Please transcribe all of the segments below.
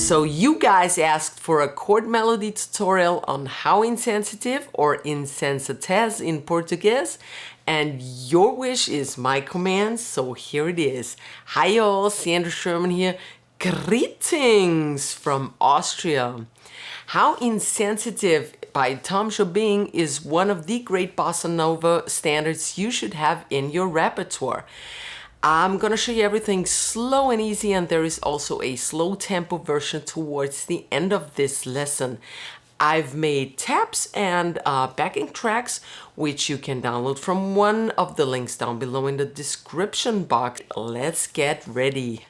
So you guys asked for a chord melody tutorial on how insensitive or insensatez in Portuguese, and your wish is my command, so here it is. Hi y'all, Sandra Sherman here. Greetings from Austria. How Insensitive by Tom Jobim is one of the great Bossa Nova standards you should have in your repertoire. I'm gonna show you everything slow and easy, and there is also a slow tempo version towards the end of this lesson. I've made tabs and backing tracks, which you can download from one of the links down below in the description box. Let's get ready.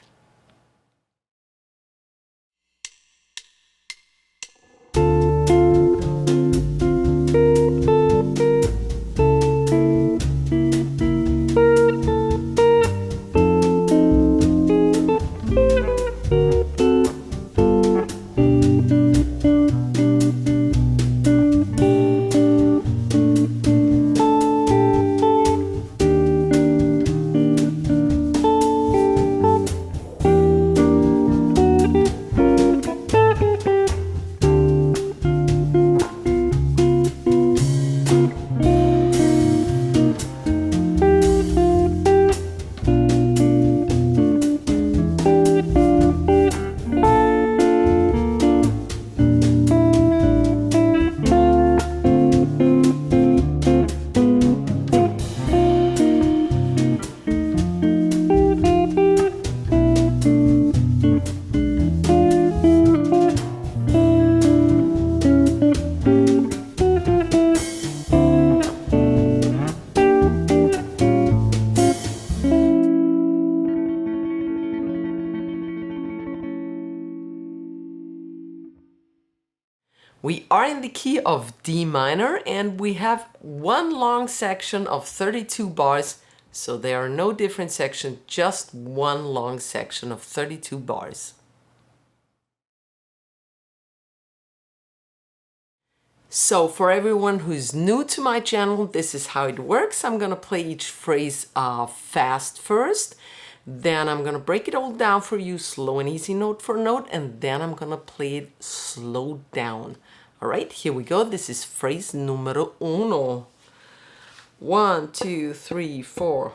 We are in the key of D minor, and we have one long section of 32 bars, so there are no different sections, just one long section of 32 bars. So for everyone who's new to my channel, this is how it works. I'm gonna play each phrase fast first, then I'm gonna break it all down for you slow and easy note for note, and then I'm gonna play it slow down. All right, here we go. This is phrase numero uno. 1, 2, 3, 4.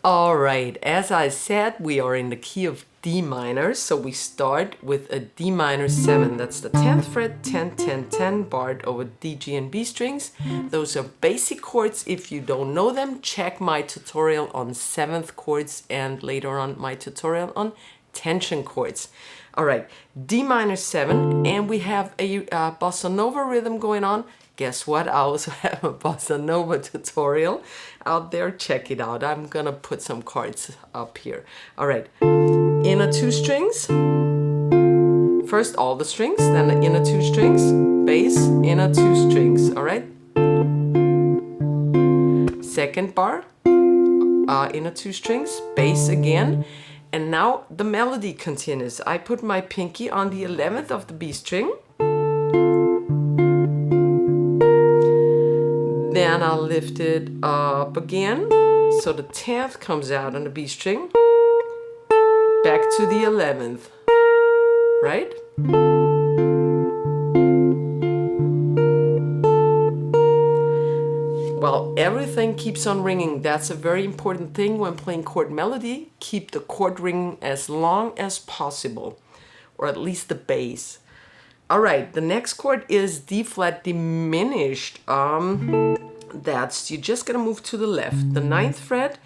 All right, as I said, we are in the key of D minor, so we start with a D minor 7. That's the 10th fret, 10, 10, 10, barred over D, G, and B strings. Those are basic chords. If you don't know them, check my tutorial on 7th chords and later on my tutorial on tension chords. All right, D minor 7, and we have a Bossa Nova rhythm going on. Guess what? I also have a Bossa Nova tutorial out there. Check it out. I'm gonna put some chords up here. All right, inner 2 strings. First all the strings, then the inner 2 strings, bass, inner 2 strings. All right. Second bar, inner 2 strings, bass again. And now the melody continues. I put my pinky on the 11th of the B string. Then I'll lift it up again, so the 10th comes out on the B string, back to the 11th, right? Well, everything keeps on ringing. That's a very important thing when playing chord melody. Keep the chord ringing as long as possible, or at least the bass. All right, the next chord is D flat diminished. That's, you're just gonna move to the left. The 9th fret,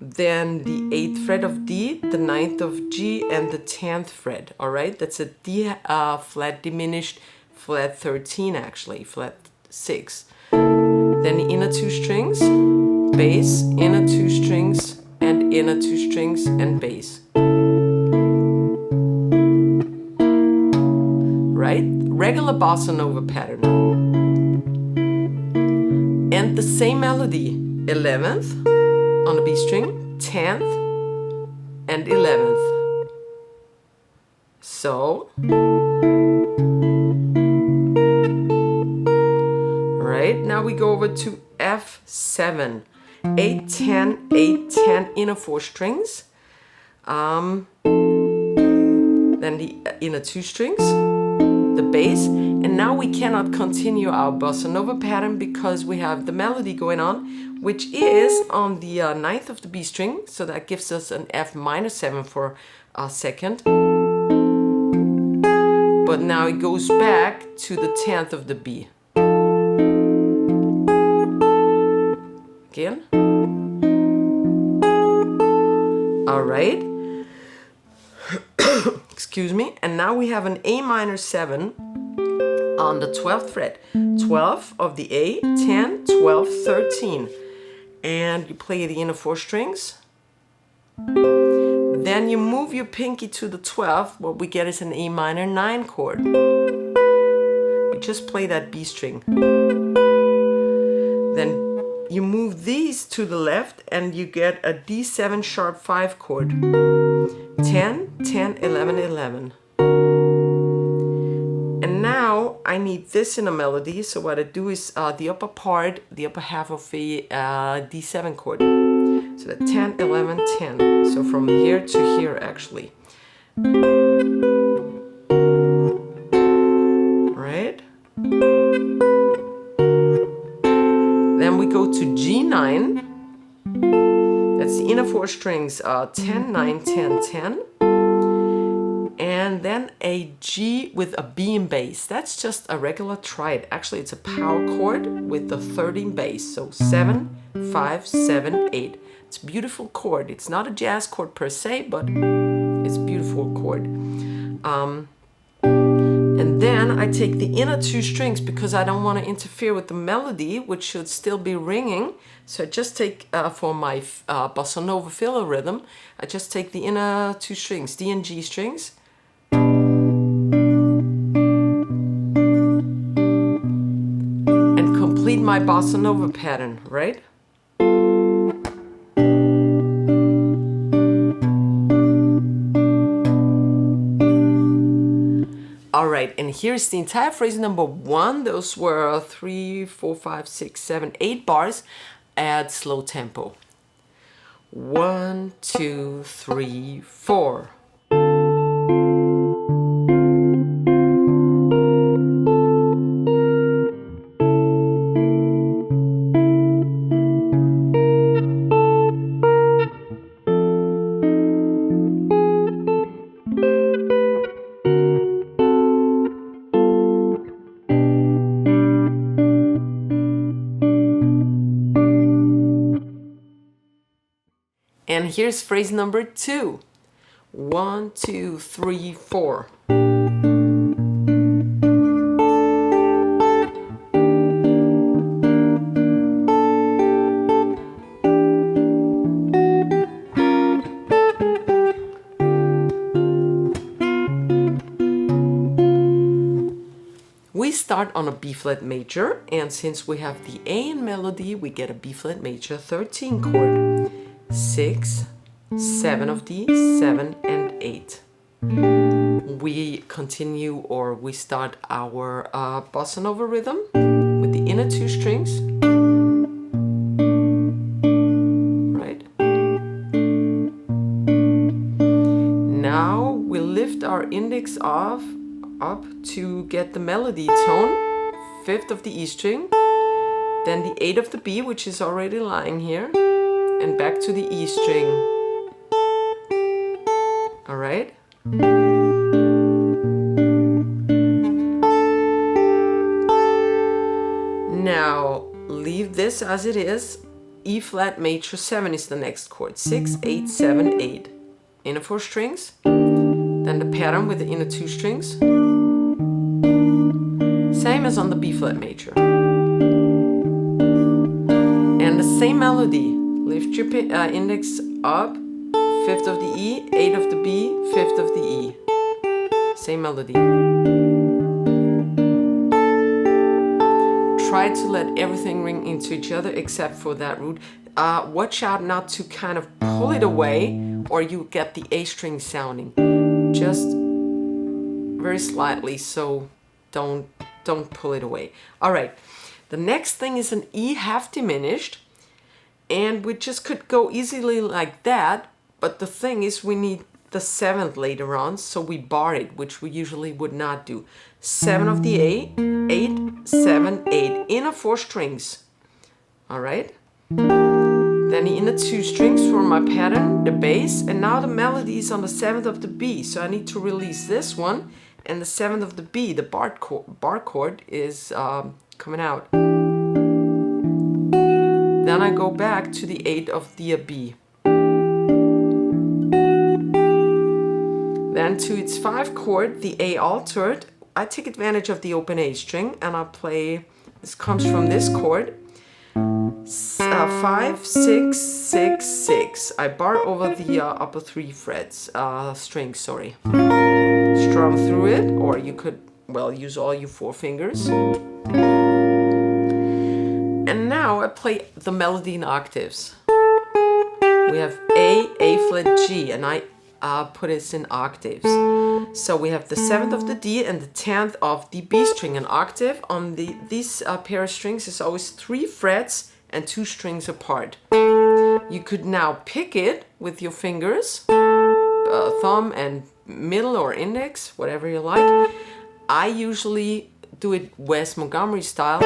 then the 8th fret of D, the 9th of G, and the 10th fret. All right, that's a D flat diminished, flat 13 actually, flat 6. Then the inner 2 strings, bass, inner 2 strings, and inner 2 strings, and bass. Right? Regular Bossa Nova pattern. And the same melody, 11th on the B string, 10th, and 11th. So, right, now we go over to F7. 8, 10, 8, 10, inner 4 strings. Then the inner 2 strings, the bass. And now we cannot continue our bossa nova pattern because we have the melody going on, which is on the 9th of the B string. So that gives us an F minor 7 for a second. But now it goes back to the 10th of the B. Again. All right. Excuse me. And now we have an A minor 7 on the 12th fret. 12 of the A, 10, 12, 13. And you play the inner 4 strings. Then you move your pinky to the 12th. What we get is an A minor 9 chord. You just play that B string. Then you move these to the left and you get a D7 sharp 5 chord. 10, 10, 11, 11. And now I need this in a melody, so what I do is the upper part, the upper half of a D7 chord. So that 10, 11, 10. So from here to here actually. Right? Then we go to G9. That's the inner 4 strings, 10, 9, 10, 10. And then a G with a B in bass. That's just a regular triad. Actually, it's a power chord with the 3rd in bass. So 7, 5, 7, 8. It's a beautiful chord. It's not a jazz chord per se, but it's a beautiful chord. And then I take the inner 2 strings because I don't want to interfere with the melody, which should still be ringing. So I just take, for my bossa nova filler rhythm, I just take the inner 2 strings, D and G strings. And complete my bossa nova pattern, right? All right, and here's the entire phrase number 1. Those were 3, 4, 5, 6, 7, 8 bars at slow tempo. 1, 2, 3, 4. And here's phrase number 2. 1, 2, 3, 4. We start on a B flat major, and since we have the A in melody, we get a B flat major 13 chord. 6, 7 of D, 7 and 8. We continue, or we start our bossa nova rhythm with the inner 2 strings. Right? Now we lift our index up to get the melody tone, 5th of the E string, then the 8 of the B, which is already lying here, and back to the E string. All right? Now leave this as it is. E flat major 7 is the next chord. 6, 8, 7, 8. Inner 4 strings. Then the pattern with the inner 2 strings. Same as on the B flat major. And the same melody. Lift your index up, 5th of the E, 8 of the B, 5th of the E. Same melody. Try to let everything ring into each other except for that root. Watch out not to kind of pull it away or you get the A string sounding. Just very slightly, so don't pull it away. All right, the next thing is an E half diminished, and we just could go easily like that, but the thing is we need the 7th later on, so we bar it, which we usually would not do. 7 of the A, 8, 7, 8, inner 4 strings. All right, then the inner 2 strings for my pattern, the bass, and now the melody is on the 7th of the B, so I need to release this one, and the 7th of the B, the bar chord is coming out. Then I go back to the 8 of the B. Then to its 5 chord, the A altered, I take advantage of the open A string and I play, this comes from this chord, 5, 6, 6, 6. I bar over the upper 3 frets, strings, sorry. Strum through it, or you could, well, use all your 4 fingers. And now I play the melody in octaves. We have A flat, G, and I put it in octaves. So we have the 7th of the D and the 10th of the B string. An octave on these pair of strings is always 3 frets and 2 strings apart. You could now pick it with your fingers, thumb and middle or index, whatever you like. I usually do it Wes Montgomery style,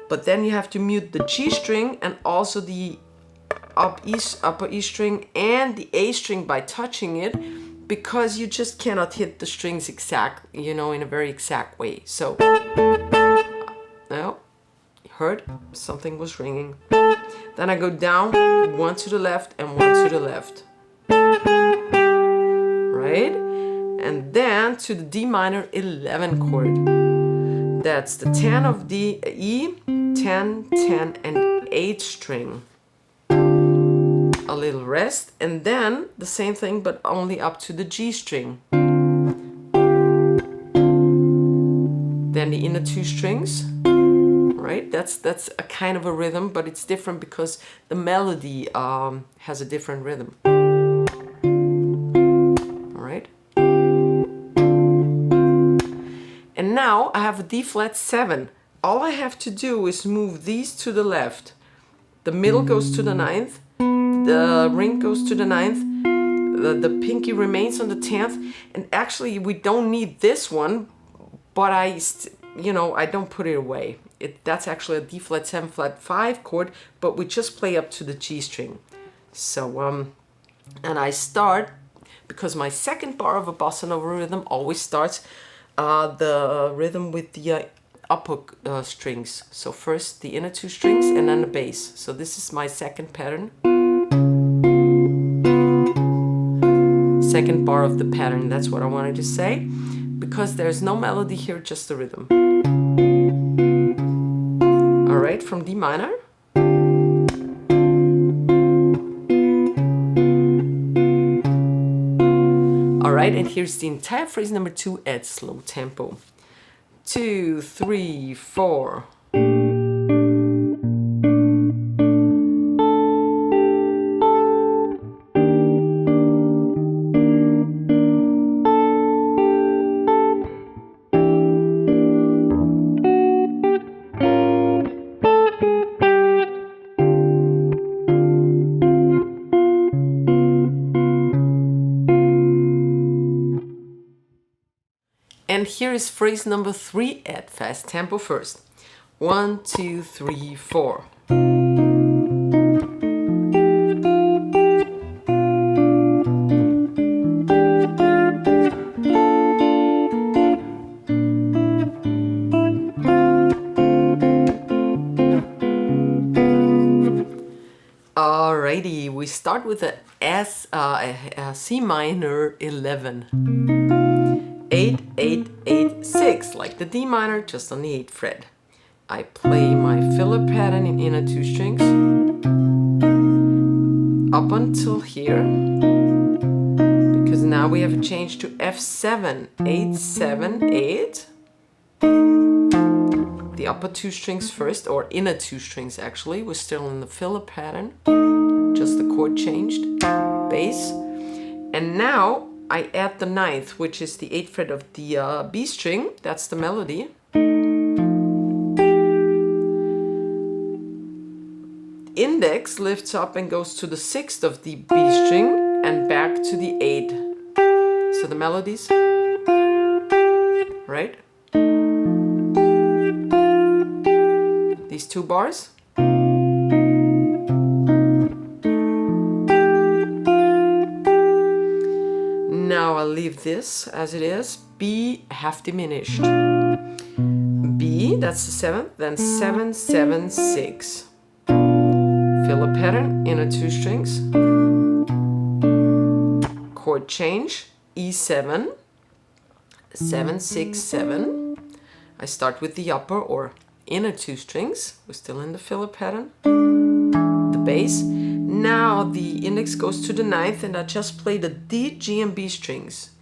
but then you have to mute the G string and also the upper E string and the A string by touching it, because you just cannot hit the strings exactly, you know, in a very exact way. So now you heard something was ringing. Then I go down, 1 to the left and 1 to the left, right? And then to the D minor 11 chord. That's the 10 of the E, 10, 10 and 8 string. A little rest, and then the same thing but only up to the G string. Then the inner 2 strings, right? That's a kind of a rhythm, but it's different because the melody has a different rhythm. All right. And now I have a D flat 7. All I have to do is move these to the left. The middle goes to the 9th. The ring goes to the 9th, the pinky remains on the 10th, and actually we don't need this one, but I don't put it away. That's actually a D flat 7 flat 5 chord, but we just play up to the G string. So and I start, because my second bar of a bossa nova rhythm always starts the rhythm with the upper strings. So first the inner 2 strings and then the bass. So this is my second pattern. Second bar of the pattern, that's what I wanted to say, because there's no melody here, just the rhythm. All right, from D minor. All right, and here's the entire phrase number 2 at slow tempo. 2, 3, 4. And here is phrase number 3 at fast tempo first. 1, 2, 3, 4. Alrighty, we start with a C minor 11. 8, 8, 8, 6, like the D minor, just on the 8th fret. I play my filler pattern in inner 2 strings up until here, because now we have a change to F7, 8, 7, 8. The upper 2 strings first, or inner 2 strings actually, we're still in the filler pattern, just the chord changed, bass. And now I add the ninth, which is the 8th fret of the B string. That's the melody. Index lifts up and goes to the 6th of the B string and back to the 8th. So the melodies, right? These two bars. Now I'll leave this as it is. B half diminished. B, that's the 7th, then 7, 7, 6. Fill a pattern, inner 2 strings. Chord change, E7, 7, 6, 7. I start with the upper or inner 2 strings. We're still in the filler pattern. The bass. Now the index goes to the 9th and I just play the D, G, and B strings.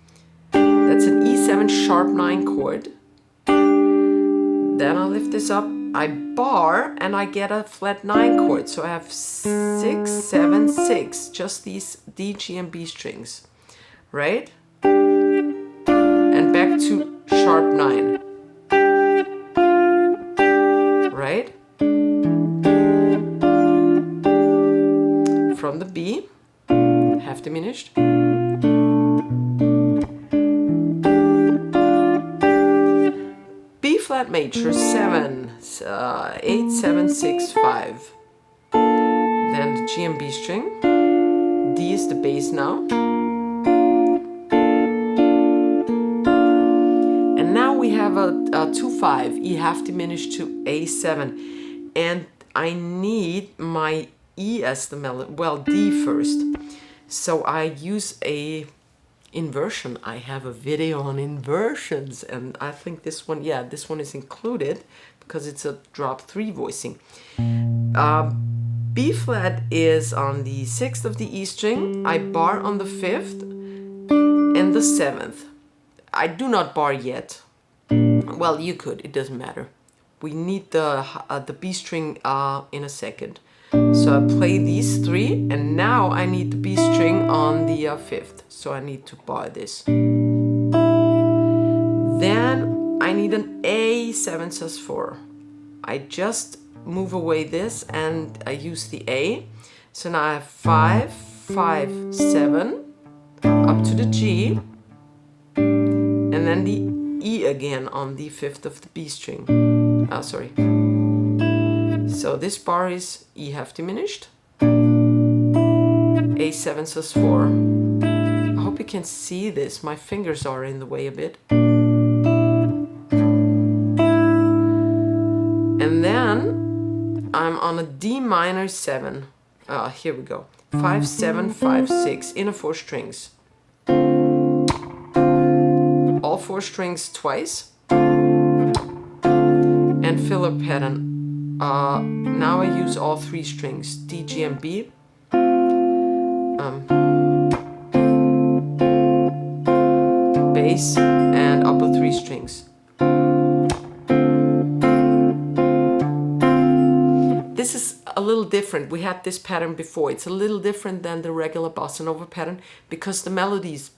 That's an E7 sharp 9 chord. Then I lift this up, I bar, and I get a flat 9 chord. So I have 6, 7, 6, just these D, G, and B strings, right? And back to sharp 9, right? From the B, half diminished. B flat major 7, 8, 7, 6, 5. Then the G and B string. D is the bass now. And now we have a 2-5, E half diminished to A7. And I need my E as the melody, well, D first. So I use a inversion. I have a video on inversions, and I think this one, yeah, this one is included because it's a drop 3 voicing. B flat is on the 6th of the E string. I bar on the 5th and the 7th. I do not bar yet. Well, you could, it doesn't matter. We need the B string in a second. So I play these 3, and now I need the B string on the 5th. So I need to bar this. Then I need an A7 sus4. I just move away this and I use the A. So now I have 5, 5, 7, up to the G, and then the E again on the 5th of the B string. Oh, sorry. So this bar is E half diminished, A7 sus4. I hope you can see this, my fingers are in the way a bit. And then I'm on a D minor 7. Here we go. 5, 7, 5, 6, inner 4 strings. All 4 strings twice. And filler pattern. Now I use all 3 strings, D, G, and B. Bass and upper 3 strings. This is a little different. We had this pattern before. It's a little different than the regular Bossa Nova pattern because the melodies.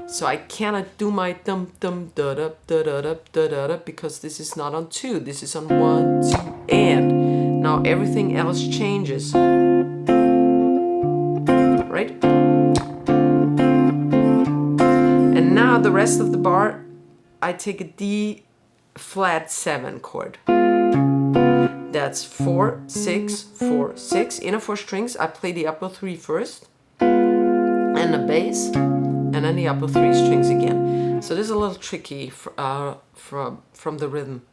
So I cannot do my dum dum da da da da da da da da because this is not on 2. This is on 1, 2, and now everything else changes. Right? And now the rest of the bar, I take a D flat 7 chord. That's 4, 6, 4, 6. Inner 4 strings. I play the upper 3 first, and the bass, and then the upper 3 strings again. So this is a little tricky from the rhythm.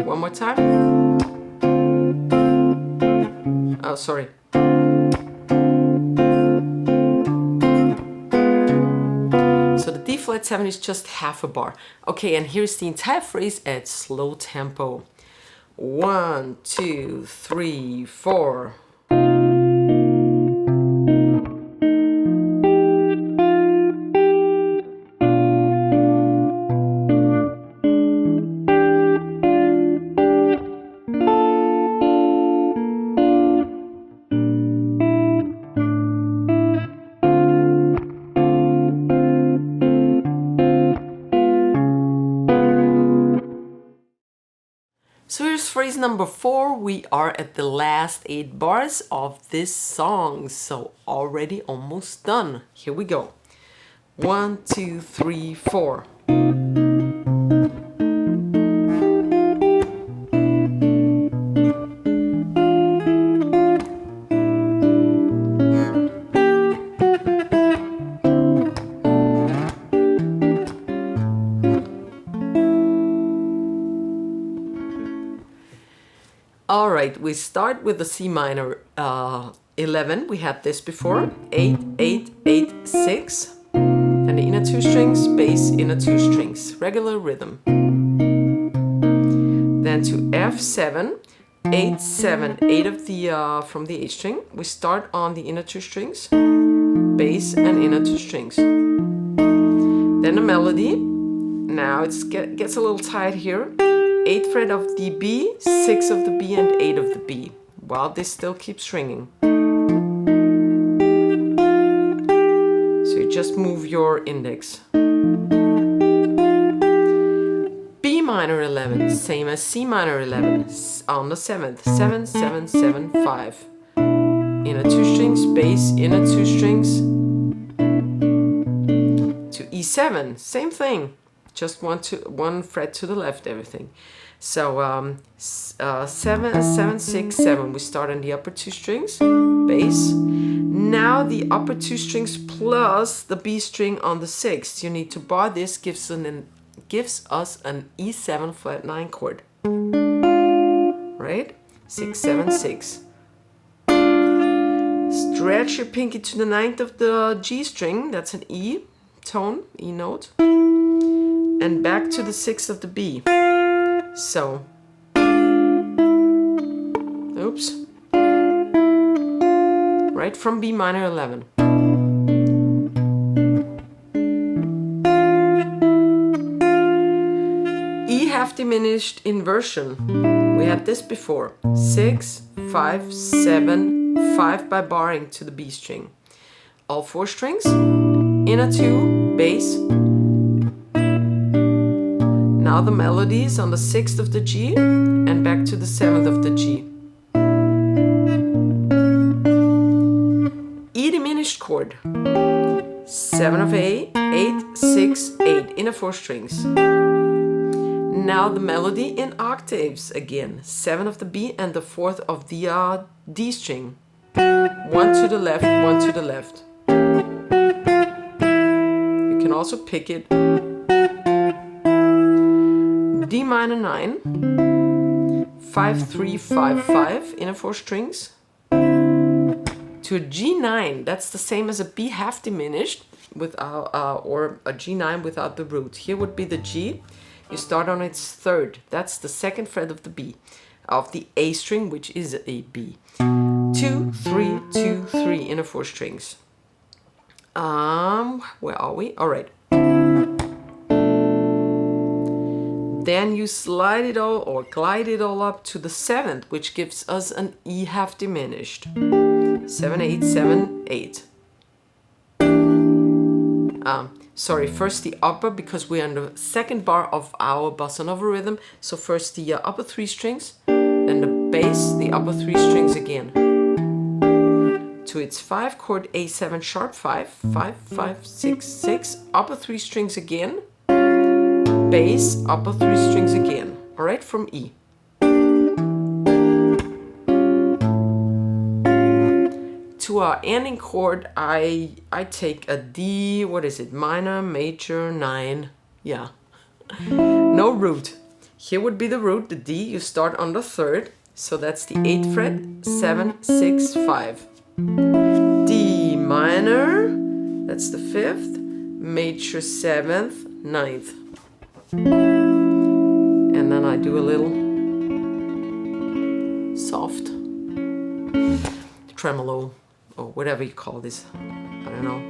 One more time. Oh, sorry. So the D flat 7 is just half a bar. Okay, and here's the entire phrase at slow tempo. 1, 2, 3, 4. So here's phrase number 4. We are at the last 8 bars of this song, so already almost done. Here we go. 1, 2, 3, 4. All right, we start with the C minor 11. We had this before. 8, 8, 8, 6. And the inner 2 strings, bass, inner 2 strings. Regular rhythm. Then to F7, 8, 7, 8 of the from the A string. We start on the inner 2 strings, bass and inner 2 strings. Then a melody. Now it gets a little tight here. 8th fret of the B, 6 of the B, and 8 of the B, while this still keeps ringing. So you just move your index. B minor 11, same as C minor 11, on the 7th. 7, 7, 7, 5. Inner 2 strings, bass, inner 2 strings. To E7, same thing. Just one fret to the left, everything. So 7, 7, 6, 7. We start on the upper 2 strings, bass. Now the upper 2 strings plus the B string on the 6th. You need to bar this, gives us an E7 flat 9 chord. Right? 6, 7, 6. Stretch your pinky to the 9th of the G string. That's an E tone, E note. And back to the 6th of the B. So, oops. Right from B minor 11. E half diminished inversion. We had this before. 6, 5, 7, 5 by barring to the B string. All 4 strings, inner 2, bass. Now the melodies on the 6th of the G and back to the 7th of the G. E diminished chord. 7 of A, 8, 6, 8, inner 4 strings. Now the melody in octaves again. 7 of the B and the 4th of the D string. 1 to the left, 1 to the left. You can also pick it. D minor 9, 5, 3, 5, 5, inner 4 strings. To a G9, that's the same as a B half diminished without, or a G9 without the root. Here would be the G. You start on its 3rd. That's the 2nd fret of the B, of the A string, which is a B. 2, 3, 2, 3, inner 4 strings. Where are we? All right. Then you slide it all or glide it all up to the 7th, which gives us an E half diminished. 7, 8, 7, 8. Sorry, first the upper, because we're on the 2nd bar of our Bossa Nova rhythm. So first the upper 3 strings, then the bass, the upper 3 strings again. To its 5 chord A7 sharp 5, 5, 5, 6, 6, upper 3 strings again. Bass, upper 3 strings again. All right, from E. To our ending chord, I take a D, what is it, minor, major, 9, yeah. No root. Here would be the root, the D, you start on the 3rd, so that's the 8th fret, 7, 6, 5. D minor, that's the 5th, major 7th, 9th. And then I do a little soft tremolo, or whatever you call this. I don't know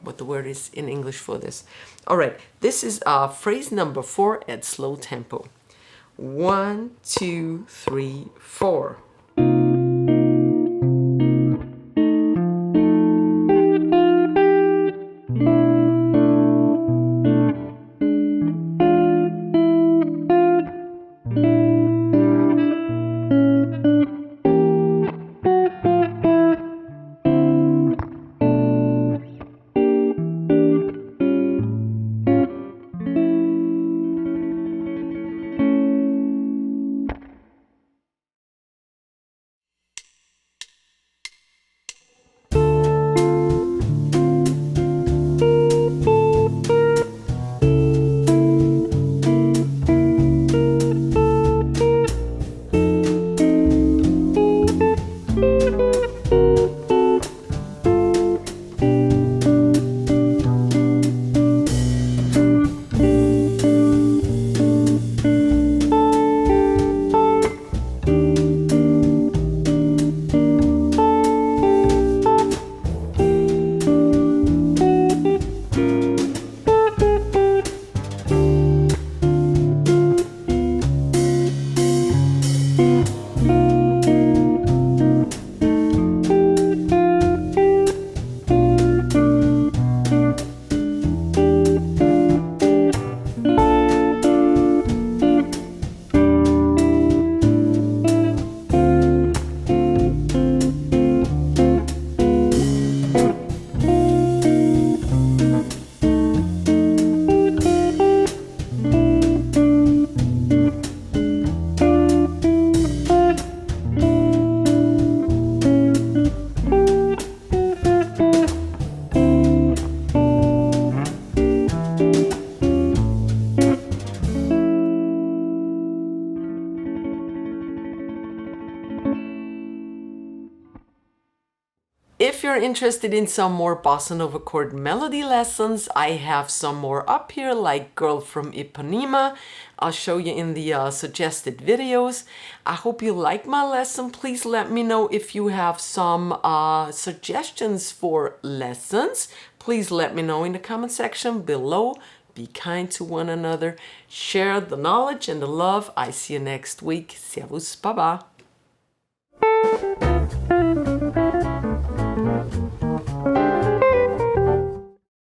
what the word is in English for this. All right, this is phrase number 4 at slow tempo. 1, 2, 3, 4. if you're interested in some more Bossa Nova chord melody lessons, I have some more up here, like Girl from Ipanema. I'll show you in the suggested videos. I hope you like my lesson. Please let me know if you have some suggestions for lessons. Please let me know in the comment section below. Be kind to one another. Share the knowledge and the love. I see you next week. Servus, Baba.